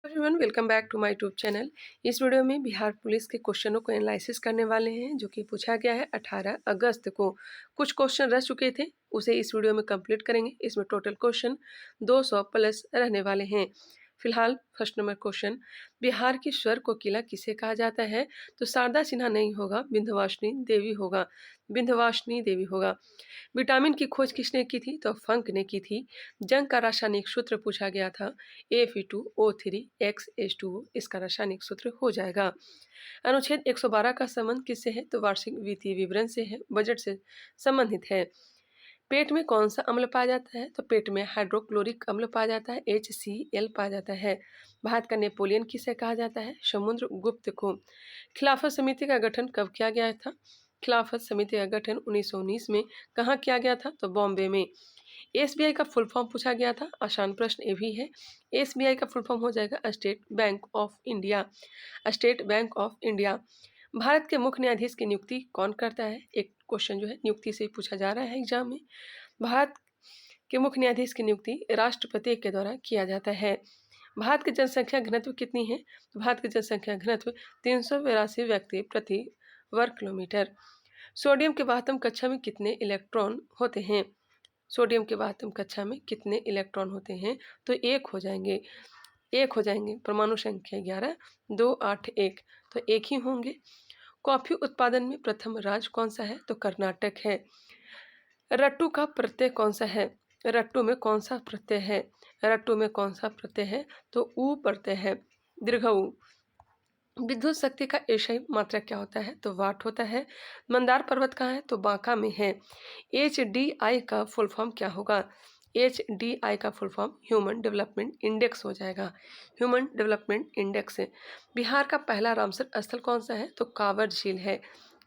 Everyone welcome back to my YouTube channel. इस video में Bihar police के क्वेश्चनों को एनालिसिस करने वाले हैं जो कि पूछा गया है 18 अगस्त को। कुछ क्वेश्चन रह चुके थे, उसे इस वीडियो में कंप्लीट करेंगे। इसमें टोटल क्वेश्चन 200 प्लस रहने वाले हैं। फिलहाल फर्स्ट नंबर क्वेश्चन, बिहार की स्वर कोकिला किसे कहा जाता है? तो शारदा सिन्हा नहीं होगा, विंध्यवासिनी देवी होगा। विंध्यवासिनी देवी होगा। विटामिन की खोज किसने की थी? तो फंक ने की थी। जंग का रासायनिक सूत्र पूछा गया था Fe2O3XH2O, इसका रासायनिक सूत्र हो जाएगा। अनुच्छेद 112 का संबंध किससे है? तो वार्षिक वित्तीय विवरण से है, बजट से संबंधित है। पेट में कौन सा अम्ल पाया जाता है? तो पेट में हाइड्रोक्लोरिक अम्ल पाया जाता है, HCl पाया जाता है। भारत का नेपोलियन किसे कहा जाता है? समुद्रगुप्त को। खिलाफत समिति का गठन कब किया गया था? खिलाफत समिति का गठन 1919 में। कहाँ किया गया था? तो बॉम्बे में। एसबीआई का फुल फॉर्म पूछा गया था, आसान प्रश्न ये भी है। एसबीआई का फुल फॉर्म हो जाएगा state bank of India. State bank of India. Bharat के मुख्य न्यायाधीश की नियुक्ति कौन करता है? एक क्वेश्चन जो है नियुक्ति से पूछा जा रहा है एग्जाम में। भारत के मुख्य न्यायाधीश की नियुक्ति राष्ट्रपति के द्वारा किया जाता है। भारत की जनसंख्या घनत्व कितनी है? तो भारत की जनसंख्या घनत्व 382 व्यक्ति प्रति वर्ग किलोमीटर। सोडियम के वातम कक्षा में कितने इलेक्ट्रॉन होते हैं? सोडियम के वातम कक्षा में कितने इलेक्ट्रॉन होते हैं? तो एक हो जाएंगे। परमाणु संख्या 11, 2, 8, 1, तो एक ही होंगे। कॉफी उत्पादन में प्रथम राज्य कौन सा है? तो कर्नाटक है। रट्टू का प्रत्यय कौन सा है? रट्टू में कौन सा प्रत्यय है? रट्टू में कौन सा प्रत्यय है? तो ऊ प्रत्यय है, दीर्घ ऊ। विद्युत शक्ति का एसआई मात्रक क्या होता है? तो वाट होता है। मंदार पर्वत कहाँ है? तो बांका में है। HDI का फुल फॉर्म क्या होगा? HDI का full form human development index हो जाएगा। Human development index. बिहार का पहला रामसर स्थल कौन सा है? तो कांवर झील है,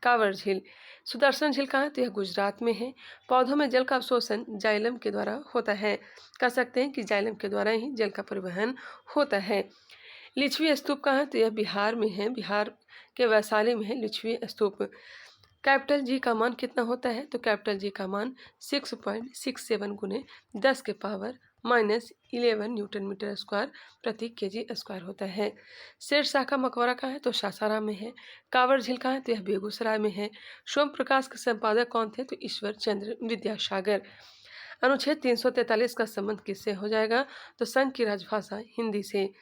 कांवर झील। सुदर्शन झील कहाँ है? तो यह गुजरात में है। पौधों में जल का अवशोषण जाइलम के द्वारा होता है। कह सकते हैं कि जाइलम के द्वारा ही जल का परिवहन होता है। लिच्छवी स्तूप कहाँ है? तो यह बिहार में है, बिहार के वैशाली में है लिच्छवी स्तूप। कैपिटल जी का मान कितना होता है? तो कैपिटल जी का मान 6.67 गुने 10 के पावर -11 न्यूटन मीटर स्क्वायर प्रति केजी स्क्वायर होता है। शेरशाह का मकबरा कहाँ है? तो सासाराम में है। कांवर झील कहाँ है? तो यह बेगूसराय में है। सोम प्रकाश के संपादक कौन थे? तो ईश्वर चंद्र विद्यासागर। अनुच्छेद 343 का संबंध किससे हो जाएगा? तो संघ की राजभाषा हिंदी से।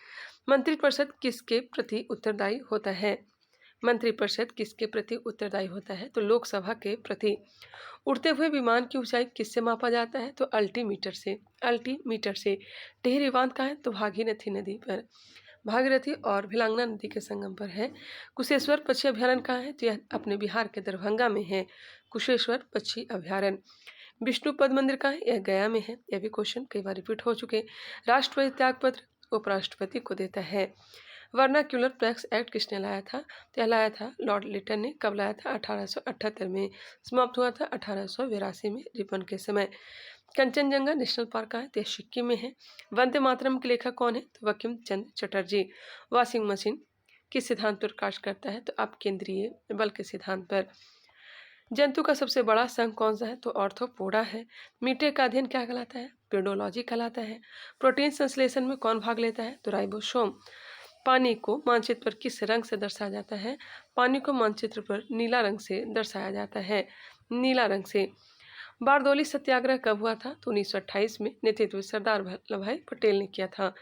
मंत्रिपरिषद किसके प्रति उत्तरदायी होता है? मंत्रिपरिषद किसके प्रति उत्तरदायी होता है? तो लोकसभा के प्रति। उड़ते हुए विमान की ऊंचाई किससे मापा जाता है? तो अल्टीमीटर से, अल्टीमीटर से। टिहरी बांध कहाँ है? तो भागीरथी नदी पर, भागीरथी और भिलांगना नदी के संगम पर है। कुशेश्वर पक्षी अभ्यारण्य कहाँ है? तो यह अपने बिहार के दरभंगा में है, कुशेश्वर पक्षी अभ्यारण्य। विष्णु पद मंदिर कहाँ है? यह गया में है। यह भी क्वेश्चन कई बार रिपीट हो चुके। राष्ट्रपति त्यागपत्र उपराष्ट्रपति को देता है। वर्नाक्यूलर प्रेस एक्ट किसने लाया था? तो यह लाया था लॉर्ड लिटन ने। कब लाया था? 1878 में। समाप्त हुआ था 1882 में रिपन के समय। कंचनजंगा नेशनल पार्क कहाँ है? तो यह सिक्किम में है। वंदे मातरम के लेखक कौन है? तो बंकिम चंद्र चटर्जी। वॉशिंग मशीन किस सिद्धांत पर कार्य करता है? तो आप केंद्रीय बल के सिद्धांत पर। जंतु का सबसे बड़ा संघ कौन सा है? तो ऑर्थोपोडा है। मीटे का अध्ययन क्या कहलाता है? पेडोलॉजी कहलाता है। प्रोटीन संश्लेषण में कौन भाग लेता है? तो राइबोसोम। पानी को मानचित्र पर किस रंग से दर्शाया जाता है? पानी को मानचित्र पर नीला रंग से दर्शाया जाता है, नीला रंग से। बारदौली सत्याग्रह कब हुआ था? तो 1928 में। नेतृत्व सरदार वल्लभ भाई पटेल ने किया था।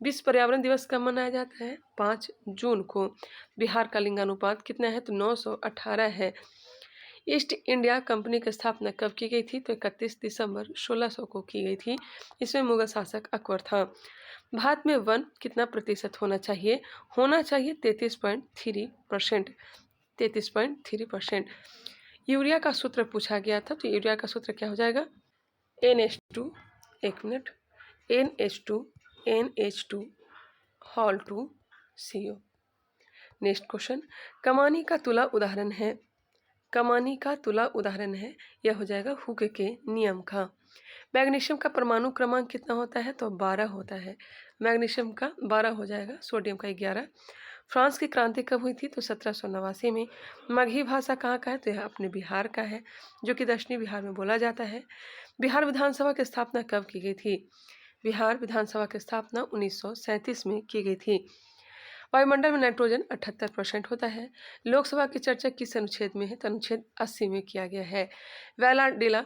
विश्व पर्यावरण दिवस कब मनाया जाता है? 5 जून को। बिहार का लिंगानुपात कितना है? तो 918 है। ईस्ट इंडिया कंपनी की स्थापना कब की गई थी? तो 31 दिसंबर 1600 को की गई थी। इसमें मुगल शासक अकबर था। भारत में वन कितना प्रतिशत होना चाहिए? होना चाहिए 33.3%, 33.3%। यूरिया का सूत्र पूछा गया था, तो यूरिया का सूत्र क्या हो जाएगा? NH2, एक minute, NH2 NH2 whole 2 CO। Next question, कमानी का तुला उदाहरण है, कमानी का तुला उदाहरण है, यह हो जाएगा हुक के नियम का। मैग्नीशियम का परमाणु क्रमांक कितना होता है? तो 12 होता है। मैग्नीशियम का 12 हो जाएगा, सोडियम का 11। फ्रांस की क्रांति कब हुई थी? तो 1789 में। मगही भाषा कहाँ का है? तो यह अपने बिहार का है, जो कि दक्षिणी बिहार में बोला जाता है। बिहार विधानसभा की स्थापना कब की गई थी? बिहार विधानसभा की स्थापना 1937 में की गई थी। वायुमंडल में नाइट्रोजन 78% होता है। लोकसभा की चर्चा किस अनुच्छेद में है? तो अनुच्छेद 80 में किया गया है। वैला डेला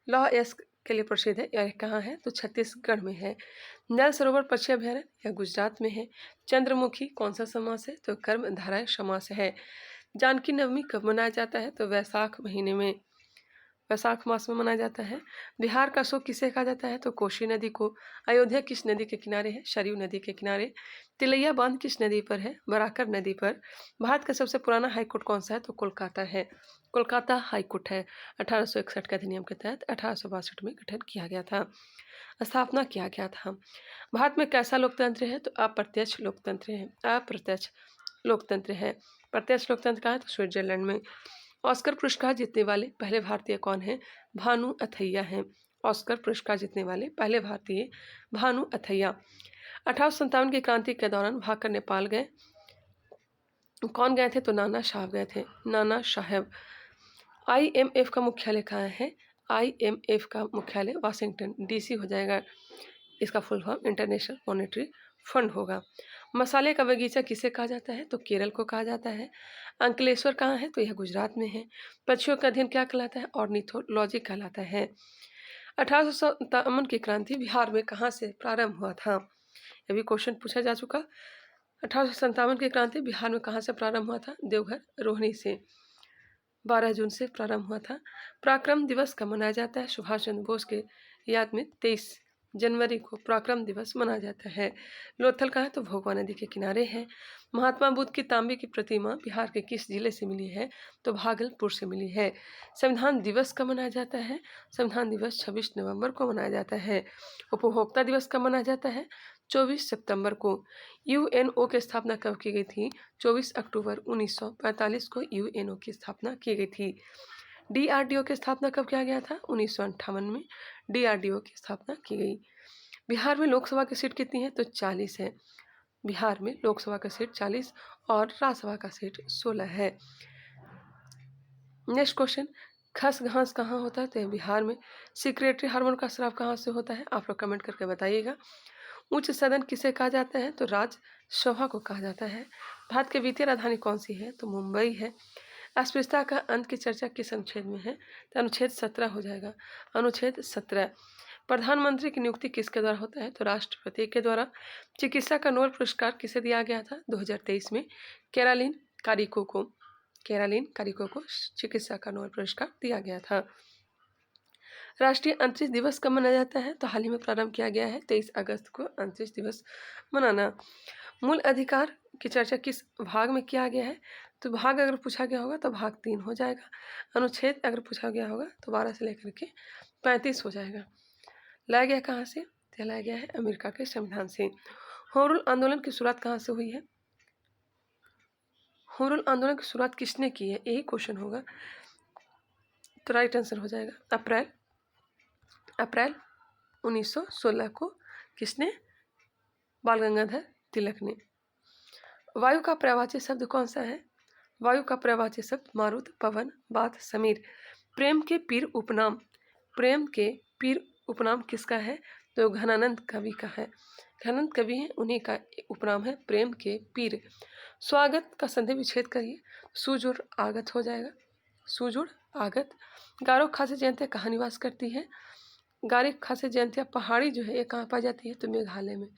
लॉ एस्क के लिए प्रसिद्ध है। यह कहाँ है? तो छत्तीसगढ़ में है। नल सरोवर पक्षी अभ्यारण्य यह गुजरात में है। चंद्रमुखी कौन सा समास है? तो कर्मधारय समास है। जानकी नवमी कब मनाया जाता है? तो वैशाख महीने में, वैशाख मास में मनाया जाता है। बिहार का शोक किसे कहा जाता है? तो कोसी नदी को। अयोध्या किस नदी के किनारे है? सरयू नदी के किनारे। तिलैया बांध किस नदी पर है? बराकर नदी पर। भारत का सबसे पुराना हाईकोर्ट कौन सा है? तो कोलकाता है। कोलकाता हाईकोर्ट है। 1861 के अधिनियम के तहत 1862 में गठन किया गया था, स्थापना किया गया था। भारत में कैसा लोकतंत्र है? तो अप्रत्यक्ष लोकतंत्र है। अप्रत्यक्ष लोकतंत्र है। प्रत्यक्ष लोकतंत्र कहाँ है? तो स्विट्जरलैंड में। ऑस्कर पुरस्कार जीतने वाले पहले भारतीय कौन हैं? भानु अथैया हैं। ऑस्कर पुरस्कार जीतने वाले पहले भारतीय भानु अथैया। 1857 की क्रांति के दौरान भागकर नेपाल गए, कौन गए थे? तो नाना साहब गए थे, नाना साहब। IMF का मुख्यालय कहाँ है? IMF का मुख्यालय वाशिंगटन DC हो जाएगा। इसका full form international monetary fund होगा। मसाले का बगीचा किसे कहा जाता है? तो केरल को कहा जाता है। अंकलेश्वर कहाँ है? तो यह गुजरात में है। पक्षियों का अध्ययन क्या कहलाता है? ऑर्निथोलॉजी कहलाता है। 1857 की क्रांति बिहार में कहाँ से प्रारंभ हुआ था? यह भी क्वेश्चन पूछा जा चुका। 1857 की क्रांति बिहार में कहाँ से प्रारंभ हुआ था? देवघर रोहिणी से। 12 जून से प्रारंभ हुआ था। पराक्रम दिवस कब मनाया जाता है? सुभाष चंद्र बोस के याद में 23 जनवरी को पराक्रम दिवस मनाया जाता है। लोथल कहाँ है? तो भोगवा नदी के किनारे है। महात्मा बुद्ध की तांबे की प्रतिमा बिहार के किस जिले से मिली है? तो भागलपुर से मिली है। संविधान दिवस कब मनाया जाता है? संविधान दिवस 26 नवंबर को मनाया जाता है। उपभोक्ता दिवस कब मनाया जाता है? 24 सितंबर को। UNO की स्थापना कब की गई थी? 24 अक्टूबर 1945 को UNO की स्थापना की गई थी। DRDO की स्थापना कब किया गया था? 1958 में DRDO की स्थापना की गई। बिहार में लोकसभा की सीट कितनी है? तो 40 है। बिहार में लोकसभा का सीट 40 और राज्यसभा का सीट 16 है। नेक्स्ट क्वेश्चन, खस घास कहाँ होता है? तो बिहार में। सिक्रेटरी हार्मोन का स्राव कहाँ से होता है? आप लोग कमेंट करके बताइएगा। उच्च सदन किसे कहा जाता है? तो राज्यसभा को कहा जाता है। भारत की वित्तीय राजधानी कौन सी है? तो मुंबई है। अस्पृश्यता का अंत की चर्चा किस अनुच्छेद में है? तो अनुच्छेद 17 हो जाएगा। अनुच्छेद 17। प्रधानमंत्री की नियुक्ति किसके द्वारा होता है? तो राष्ट्रपति के द्वारा। चिकित्सा का नोबेल पुरस्कार किसे दिया गया था? 2023 में कैरोलिन कारिको को। कैरोलिन कारिको को चिकित्सा का नोबेल पुरस्कार दिया गया था। राष्ट्रीय अंतरिक्ष दिवस कब मनाया जाता है? तो हाल ही में प्रारंभ किया गया है 23 अगस्त को अंतरिक्ष दिवस मनाना। मूल अधिकार की चर्चा किस भाग में किया गया है? तो भाग अगर पूछा गया होगा तो भाग 3 हो जाएगा। अनुच्छेद अगर पूछा गया होगा तो 12 से लेकर के 35 हो जाएगा। लाया गया कहाँ से? तो लाया गया है अमेरिका के संविधान से। होम रूल आंदोलन की शुरुआत कहाँ से हुई है? होम रूल आंदोलन की शुरुआत किसने की है? यही क्वेश्चन होगा, तो राइट आंसर हो जाएगा अप्रैल 1916 को। किसने? बाल गंगाधर तिलक ने। वायु का पर्यायवाची शब्द कौन सा है? वायु का पर्यायवाची शब्द मारुत, पवन, बात, समीर। प्रेम के पीर उपनाम, प्रेम के पीर उपनाम किसका है? तो घनानंद कवि का है। घनानंद कवि हैं, उन्हीं का उपनाम है प्रेम के पीर। स्वागत का संधि विच्छेद करिए, सुजुड़ आगत हो जाएगा। सुजुड़ आगत। गारो खासी जयंतिया कहाँ निवास करती है? गारो खासी जयंतिया पहाड़ी जो है ये कहाँ पाई जाती है? तो मेघालय में।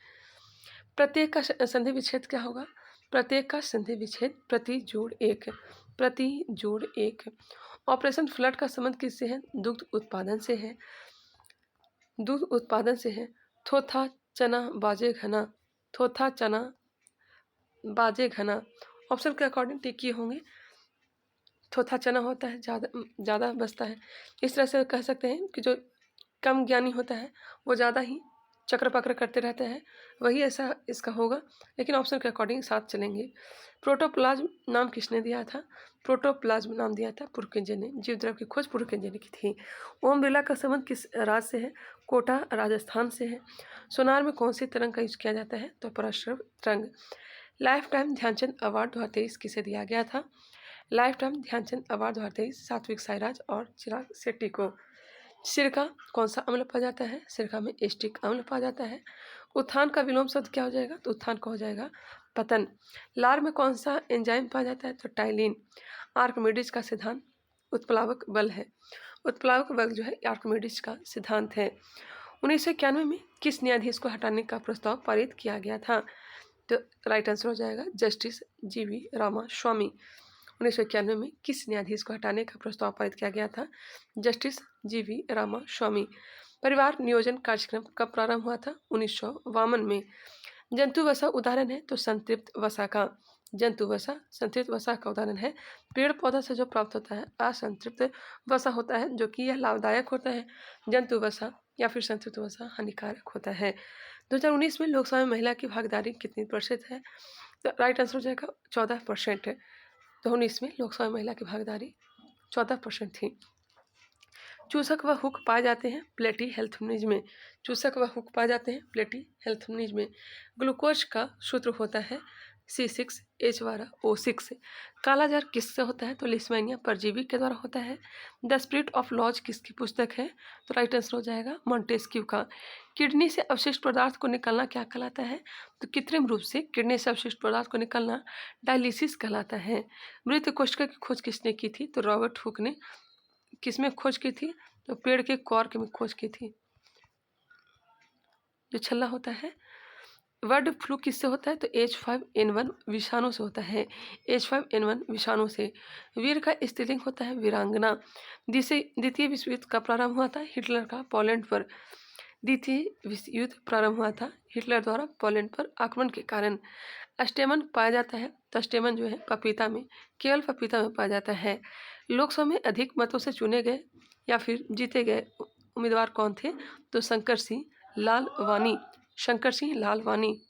प्रत्येक का संधि विच्छेद क्या होगा? प्रत्येक का संधि विच्छेद प्रति जोड़ एक, प्रति जोड़ एक। ऑपरेशन फ्लड का संबंध किससे है? दुग्ध उत्पादन से है, दूध उत्पादन से है। थोथा चना बाजे घना, थोथा चना बाजे घना। ऑप्शन के अकॉर्डिंग टिकी होंगे। थोथा चना होता है ज़्यादा बचता है। इस तरह से कह सकते हैं कि जो कम ज्ञानी होता है वो ज़्यादा ही चक्र पक्र करते रहते हैं, वही ऐसा इसका होगा। लेकिन ऑप्शन के अकॉर्डिंग साथ चलेंगे। प्रोटोप्लाज्म नाम किसने दिया था? प्रोटोप्लाज्म नाम दिया था पुरकेंजे ने। जीव द्रव की खोज पुरकेंजे ने की थी। ओम बिरला का संबंध किस राज्य से है? कोटा राजस्थान से है। सोनार में कौन सी तरंग का यूज किया जाता है? तो परश्रव तरंग। लाइफ टाइम ध्यानचंद अवार्ड 2023 किसे दिया गया था? Life time Dhyanchand award 2023 Satwik Sairaj और चिराग शेट्टी को। सिरका कौन सा अम्ल पाया जाता है? सिरका में एस्टिक अम्ल पाया जाता है। उत्थान का विलोम शब्द क्या हो जाएगा? तो उत्थान का हो जाएगा पतन। लार में कौन सा एंजाइम पाया जाता है? तो टाइलिन। आर्किमिडीज का सिद्धांत उत्प्लावक बल है। उत्प्लावक बल जो है आर्किमिडीज का सिद्धांत है। 1991 में किस न्यायाधीश को हटाने का प्रस्ताव पारित किया गया था? तो राइट आंसर हो जाएगा जस्टिस जीवी रामास्वामी। 1991 में किस न्यायाधीश को हटाने का प्रस्ताव पारित किया गया था? जस्टिस जीवी रामास्वामी। परिवार नियोजन कार्यक्रम कब प्रारंभ हुआ था? 1952 में। जंतु वसा उदाहरण है तो संतृप्त वसा का। जंतु वसा संतृप्त वसा का उदाहरण है। पेड़ पौधा से जो प्राप्त होता है असंतृप्त वसा होता है, जो कि यह लाभदायक होता है। जंतु वसा या फिर संतृप्त वसा हानिकारक होता है। 2019 में लोकसभा में महिला की भागीदारी कितनी प्रतिशत है? तो राइट आंसर हो जाएगा 14% है। 2019 में लोकसभा में महिला की भागीदारी 14% थी। चूसक व हुक पाए जाते हैं प्लेटी हेल्थनिज में। चूसक व हुक पाए जाते हैं प्लेटी हेल्थनिज में। ग्लूकोज का सूत्र होता है C6H12O6। कालाजार किससे होता है? तो लिस्मेनिया परजीवी के द्वारा होता है। द स्पिरिट ऑफ लॉज किसकी पुस्तक है? तो राइट आंसर हो जाएगा मॉन्टेस्क्यू का। किडनी से अवशिष्ट पदार्थ को निकालना क्या कहलाता है? तो कृत्रिम रूप से किडनी से अवशिष्ट पदार्थ को निकालना डायलिसिस कहलाता है। मृत कोशिका की खोज किसने की थी? तो रॉबर्ट हुक ने। किसमें खोज की थी? तो पेड़ के कॉर्क में खोज की थी। जो छल्ला होता है। बर्ड फ्लू किससे होता है? तो H5N1 विषाणु से होता है। H5N1 विषाणु से। वीर का स्त्रीलिंग होता है वीरांगना। द्वितीय विश्व युद्ध का प्रारंभ हुआ था हिटलर का पोलैंड पर। द्वितीय विश्व युद्ध प्रारंभ हुआ था हिटलर द्वारा पोलैंड पर आक्रमण के कारण। स्टेमन पाया जाता है तो स्टेमन जो है पपीता में, केवल पपीता में पाया जाता है। लोकसभा में अधिक मतों से चुने गए या फिर जीते गए उम्मीदवार कौन थे? तो शंकर सिंह लालवानी। शंकर सिंह लालवानी।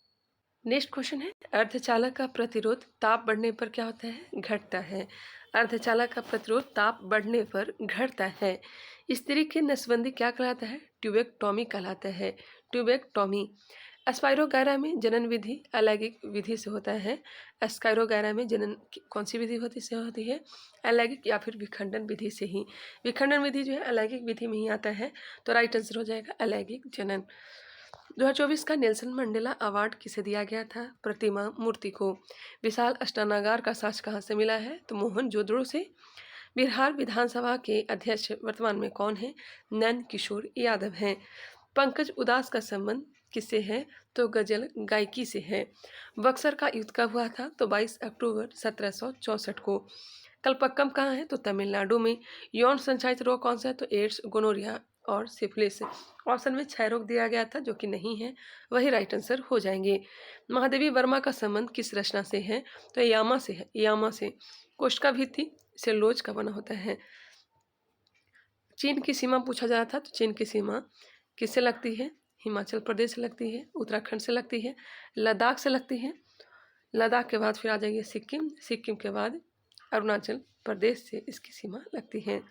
नेक्स्ट क्वेश्चन है, अर्धचालक का प्रतिरोध ताप बढ़ने पर क्या होता है? घटता है। अर्धचालक का प्रतिरोध ताप बढ़ने पर घटता है। स्त्री की नसबंदी क्या कहलाता है? ट्यूबेक्टोमी कहलाता है। ट्यूबेक्टोमी। स्पाइरोगैरा में जनन विधि अलैंगिक विधि से होता है। स्पाइरोगैरा में जनन कौन सी विधि होती है? अलैंगिक या फिर विखंडन विधि से ही। विखंडन विधि जो है अलैंगिक विधि में ही आता है, तो राइट आंसर हो जाएगा अलैंगिक जनन। 2024 का नेल्सन मंडेला अवार्ड किसे दिया गया था? प्रतिमा मूर्ति को। विशाल अष्टानागार का साक्ष्य कहाँ से मिला है? तो मोहनजोदड़ो से। बिहार विधानसभा के अध्यक्ष वर्तमान में कौन है? नंद किशोर यादव हैं। पंकज उदास का संबंध किससे है? तो गजल गायकी से है। बक्सर का युद्ध कब हुआ था? तो 22 अक्टूबर 1764 को। कलपक्कम कहाँ है? तो तमिलनाडु में। यौन संचारित रोग कौन सा है? तो एड्स, गोनोरिया और सिफिलिस। ऑप्शन में 6 रोग दिया गया था जो कि नहीं है, वही राइट आंसर हो जाएंगे। महादेवी वर्मा का संबंध किस रचना से है? तो यामा से है। यामा से। कोष्ठका भित्ति सेलुलोज का बना होता है। चीन की सीमा पूछा जा रहा था, तो चीन की सीमा किससे लगती है? हिमाचल प्रदेश से लगती है, उत्तराखंड से लगती है, लद्दाख से लगती है। लद्दाख के बाद फिर आ जाएगी सिक्किम, सिक्किम के बाद अरुणाचल प्रदेश से इसकी सीमा लगती है।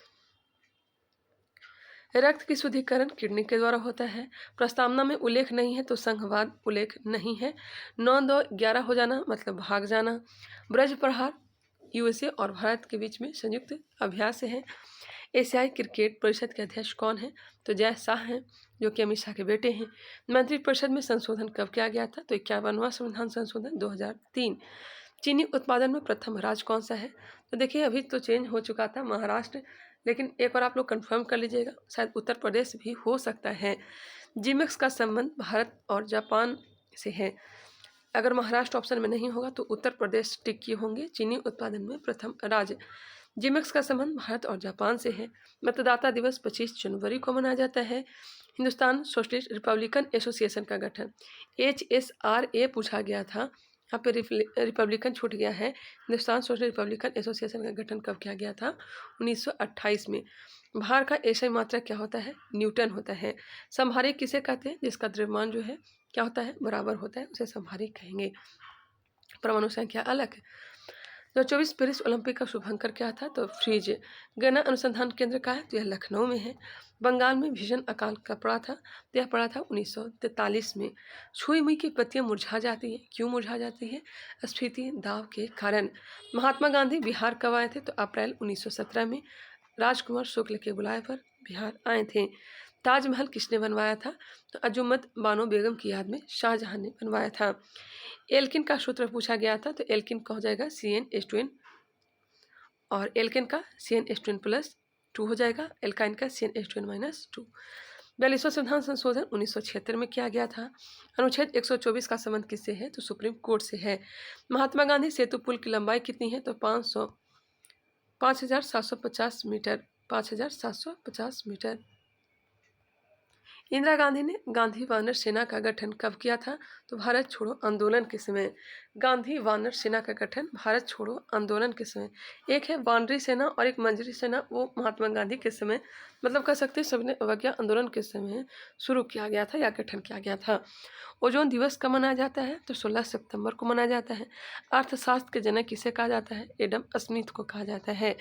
रक्त की शुद्धिकरण किडनी के द्वारा होता है। प्रस्तावना में उल्लेख नहीं है तो संघवाद उल्लेख नहीं है। 9-2-11 हो जाना मतलब भाग जाना। ब्रज प्रहार यूएसए और भारत के बीच में संयुक्त अभ्यास है। एशियाई क्रिकेट परिषद के अध्यक्ष कौन है? तो जय शाह हैं, जो कि अमित शाह के बेटे हैं। मंत्रिपरिषद में संशोधन कब किया गया था? तो 51वां संविधान संशोधन 2003। चीनी उत्पादन में प्रथम राज्य कौन सा है? तो देखिए अभी तो चेंज हो चुका था महाराष्ट्र, लेकिन एक बार आप लोग कंफर्म कर लीजिएगा, शायद उत्तर प्रदेश भी हो सकता है। जिमेक्स का संबंध भारत और जापान से है। अगर महाराष्ट्र ऑप्शन में नहीं होगा तो उत्तर प्रदेश टिक किए होंगे चीनी उत्पादन में प्रथम राज्य। जिमेक्स का संबंध भारत और जापान से है। मतदाता दिवस 25 जनवरी को मनाया जाता है। हिंदुस्तान सोशलिस्ट रिपब्लिकन एसोसिएशन का गठन HSRA पूछा गया था, यहाँ पे रिपब्लिकन छूट गया है। हिंदुस्तान सोशल रिपब्लिकन एसोसिएशन का गठन कब किया गया था? 1928 में। भार का एसआई मात्रा क्या होता है? न्यूटन होता है। संभारिक किसे कहते हैं? जिसका द्रव्यमान जो है क्या होता है? बराबर होता है, उसे संभारिक कहेंगे। परमाणु संख्या अलग है। 2024 पेरिस ओलंपिक का शुभांकर क्या था? तो फ्रीज। गन्ना अनुसंधान केंद्र का है, तो यह लखनऊ में है। बंगाल में भीषण अकाल का पड़ा था, तो यह पड़ा था 1943 में। छुई मुई की पत्तियां मुरझा जाती हैं, क्यों मुरझा जाती है? स्फीति दाव के कारण। महात्मा गांधी बिहार कब आए थे? तो अप्रैल 1917 में। राजकुमार शुक्ल के बुलाए पर बिहार आए थे। ताजमहल किसने बनवाया था? तो अजुमत बानो बेगम की याद में शाहजहां ने बनवाया था। एल्किन का सूत्र पूछा गया था, तो एल्किन का हो जाएगा CnH2n, और एल्केन का CnH2n+2 हो जाएगा, एल्काइन का CnH2n-2। 42वां संविधान संशोधन 1976 में किया गया था। अनुच्छेद 124 का संबंध किससे है? तो सुप्रीम कोर्ट से है। महात्मा गांधी सेतु पुल की लंबाई कितनी है? तो 5,750 मीटर, 5,750 मीटर। इंदिरा गांधी ने गांधी वानर सेना का गठन कब किया था? तो भारत छोड़ो आंदोलन के समय। गांधी वानर सेना का गठन भारत छोड़ो आंदोलन के समय। एक है वानरी सेना और एक मंजरी सेना, वो महात्मा गांधी के समय, मतलब कह सकते हैं सबने अवज्ञा आंदोलन के समय शुरू किया गया था या गठन किया गया था। ओजोन दिवस कब मनाया जाता है? तो 16 सितंबर को मनाया जाता है। अर्थशास्त्र के जनक किसे कहा जाता है? एडम स्मिथ को कहा जाता है।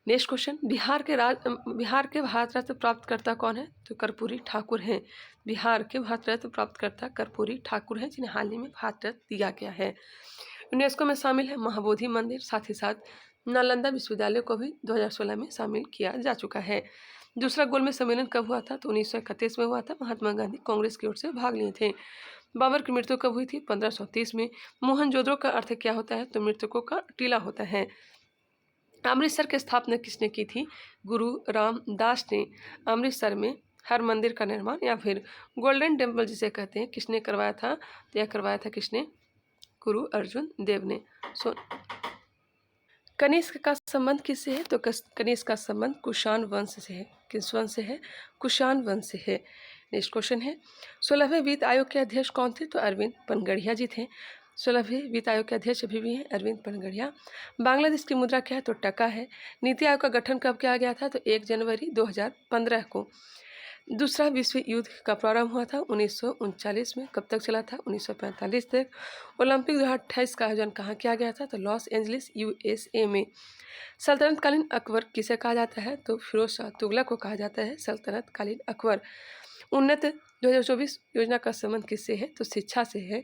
नेक्स्ट क्वेश्चन, बिहार के भारत रत्न प्राप्तकर्ता कौन है? तो कर्पूरी ठाकुर हैं। बिहार के भारत रत्न प्राप्तकर्ता कर्पूरी ठाकुर हैं, जिन्हें हाल ही में भारत रत्न दिया गया है। यूनेस्को में शामिल है महाबोधि मंदिर, साथ ही साथ नालंदा विश्वविद्यालय को भी 2016 में शामिल किया जा चुका है। दूसरा गोलमेज सम्मेलन कब हुआ था? तो 1931 में हुआ था। महात्मा गांधी कांग्रेस की ओर से भाग लिए थे। बाबर की मृत्यु कब हुई थी? 1530 में। मोहनजोदड़ो का अर्थ क्या होता है? तो मृतकों का टीला होता है। अमृतसर की स्थापना किसने की थी? गुरु रामदास ने। अमृतसर में हर मंदिर का निर्माण या फिर गोल्डन टेम्पल जिसे कहते हैं, किसने करवाया था? तो यह करवाया था किसने? गुरु अर्जुन देव ने। कनिष्क का संबंध किससे है? तो कनिष्क का संबंध कुषाण वंश से है। किस वंश से है? कुषाण वंश से है। नेक्स्ट क्वेश्चन है, 16वें वित्त आयोग के अध्यक्ष कौन थे? तो अरविंद पनगड़िया जी थे। 16वें वित्त आयोग के अध्यक्ष अभी भी हैं अरविंद पनगड़िया। बांग्लादेश की मुद्रा क्या है? तो टका है। नीति आयोग का गठन कब किया गया था? तो 1 जनवरी 2015 को। दूसरा विश्व युद्ध का प्रारंभ हुआ था 1939 में। कब तक चला था? 1945 तक। ओलंपिक 2028 का आयोजन कहाँ किया गया था? तो लॉस एंजलिस USA में। सल्तनत कालीन अकबर किसे कहा जाता है? तो फिरोज शाह तुगलक को कहा जाता है सल्तनत कालीन अकबर। उन्नत 2024 योजना का संबंध किससे है? तो शिक्षा से है।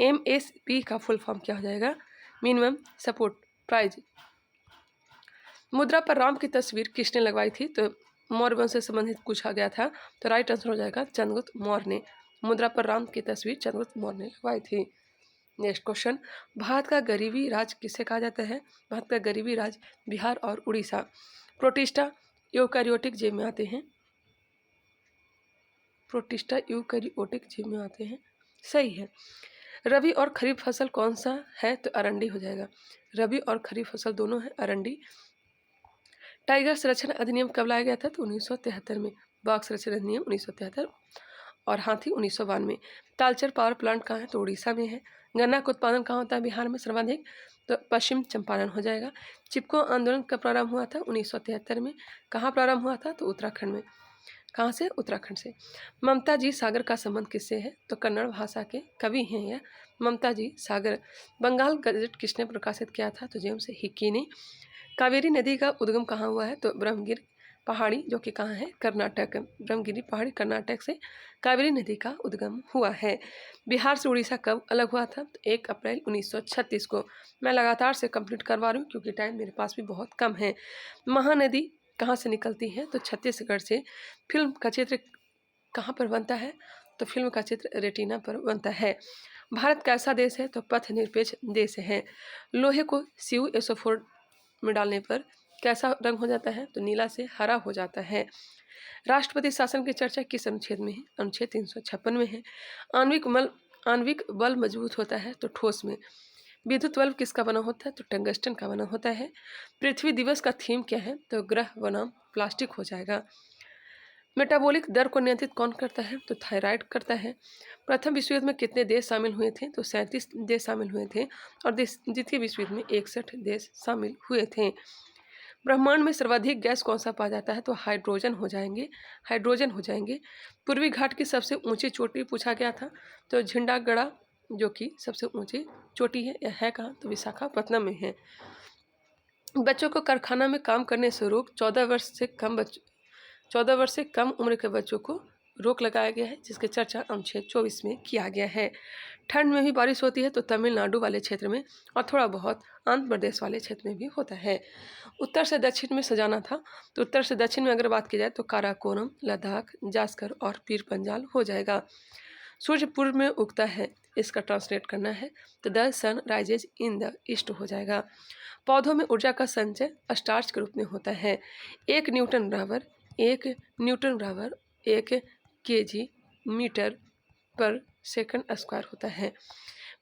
MSP का फुल फॉर्म क्या हो जाएगा? Minimum support price. मुद्रा पर राम की तस्वीर किसने लगवाई थी? तो मौर्य वंश से संबंधित पूछा गया था, तो राइट आंसर हो जाएगा चंद्रगुप्त मौर्य ने। मुद्रा पर राम की तस्वीर चंद्रगुप्त मौर्य ने लगवाई थी। नेक्स्ट क्वेश्चन, भारत का गरीबी राज किसे कहा जाता है? भारत का गरीबी राज बिहार और उड़ीसा। प्रोटिस्टा यूकैरियोटिक जीव में आते हैं। प्रोटिस्टा यूकैरियोटिक जीव में आते हैं, सही है। रबी और खरीफ फसल कौन सा है? तो अरंडी हो जाएगा। रबी और खरीफ फसल दोनों है अरंडी। टाइगर संरक्षण अधिनियम कब लाया गया था? तो 1973 में। बाघ संरक्षण अधिनियम 1973 और हाथी 1992। तालचर पावर प्लांट कहाँ है? तो उड़ीसा में है। गन्ना का उत्पादन कहाँ होता है बिहार में सर्वाधिक? तो पश्चिम चंपारण हो जाएगा। चिपको आंदोलन कब प्रारंभ हुआ था? 1973 में। कहाँ प्रारंभ हुआ था? तो उत्तराखंड में। कहाँ से? उत्तराखंड से। ममता जी सागर का संबंध किससे है? तो कन्नड़ भाषा के कवि हैं यह ममता जी सागर। बंगाल गजट किसने प्रकाशित किया था? तो जेम्स हिक्की ने। कावेरी नदी का उद्गम कहाँ हुआ है? तो ब्रह्मगिरी पहाड़ी, जो कि कहाँ है? कर्नाटक। ब्रह्मगिरी पहाड़ी कर्नाटक से कावेरी नदी का उद्गम हुआ है। बिहार से उड़ीसा कब अलग हुआ था? तो 1 अप्रैल 1936 को। मैं लगातार से कंप्लीट करवा रही हूँ क्योंकि टाइम मेरे पास भी बहुत कम है। महानदी कहाँ से निकलती है? तो छत्तीसगढ़ से। फिल्म का चित्र कहाँ पर बनता है? तो फिल्म का चित्र रेटिना पर बनता है। भारत कैसा देश है? तो पथ निरपेक्ष देश है। लोहे को CuSO4 में डालने पर कैसा रंग हो जाता है? तो नीला से हरा हो जाता है। राष्ट्रपति शासन की चर्चा किस अनुच्छेद में है? अनुच्छेद 356 में है। आणविक बल मजबूत होता है तो ठोस में। विद्युत बल्ब किसका बना होता है? तो टंगस्टन का बना होता है। पृथ्वी दिवस का थीम क्या है? तो ग्रह बनाम प्लास्टिक हो जाएगा। मेटाबॉलिक दर को नियंत्रित कौन करता है? तो थायराइड करता है। प्रथम विश्व युद्ध में कितने देश शामिल हुए थे? तो 37 देश शामिल हुए थे और द्वितीय विश्व युद्ध में 61 देश शामिल हुए थे। ब्रह्मांड में सर्वाधिक गैस कौन सा पाया जाता है? तो हाइड्रोजन हो जाएंगे। पूर्वी घाट की सबसे ऊंची चोटी पूछा गया था, तो झिंडागड़ा जो कि सबसे ऊंची चोटी है, यह है कहाँ? तो विशाखापत्तनम में है। बच्चों को कारखाना में काम करने से रोक 14 वर्ष से कम उम्र के बच्चों को रोक लगाया गया है, जिसकी चर्चा अनुच्छेद 24 में किया गया है। ठंड में भी बारिश होती है तो तमिलनाडु वाले क्षेत्र में और थोड़ा बहुत आंध्र प्रदेश वाले क्षेत्र में भी होता है। उत्तर से दक्षिण में सजाना था तो उत्तर से दक्षिण में अगर बात की जाए तो काराकोरम, लद्दाख, जास्कर और पीर पंजाल हो जाएगा। सूर्य पूर्व में उगता है, इसका ट्रांसलेट करना है तो the sun rises in the east हो जाएगा। पौधों में ऊर्जा का संचय स्टार्च के रूप में होता है। 1 केजी मीटर पर सेकंड स्क्वायर होता है।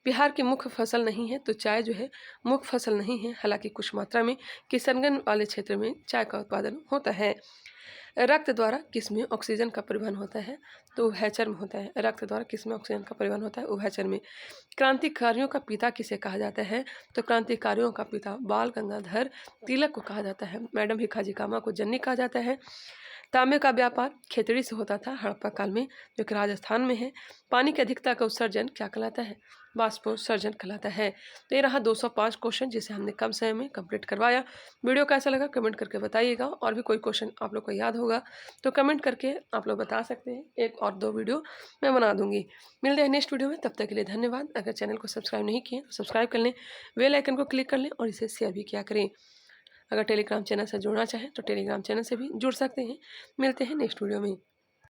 बिहार की मुख्य फसल नहीं है तो चाय जो है मुख्य फसल नहीं है, हालांकि कुछ मात्रा में किशनगंज वाले क्षेत्र में चाय का उत्पादन होता है। रक्त द्वारा किसमें ऑक्सीजन का परिवहन होता है तो उभयचर में होता है। रक्त द्वारा किसमें ऑक्सीजन का परिवहन होता है, उभयचर में। क्रांतिकारियों का पिता किसे कहा जाता है तो क्रांतिकारियों का पिता बाल गंगाधर तिलक को कहा जाता है। मैडम भिखाजी कामा को जन्नी कहा जाता है। तांबे का व्यापार खेतड़ी से होता था हड़प्पा काल में, जो कि राजस्थान में है। पानी की अधिकता का उत्सर्जन क्या कहलाता है, बाष्पोत्सर्जन कहलाता है। तो ये रहा 205 क्वेश्चन जिसे हमने कम समय में कंप्लीट करवाया। वीडियो कैसा लगा कमेंट करके बताइएगा, और भी कोई क्वेश्चन आप लोग को याद होगा तो कमेंट करके आप लोग बता सकते हैं। 1 और 2 वीडियो मैं बना दूंगी। मिलते हैं नेक्स्ट वीडियो में, तब तक के लिए धन्यवाद। अगर चैनल को सब्सक्राइब नहीं किए तो सब्सक्राइब कर लें, बेल आइकन को क्लिक कर लें और इसे शेयर भी किया करें। अगर टेलीग्राम चैनल से जुड़ना चाहें तो टेलीग्राम चैनल से भी जुड़ सकते हैं। मिलते हैं नेक्स्ट वीडियो में।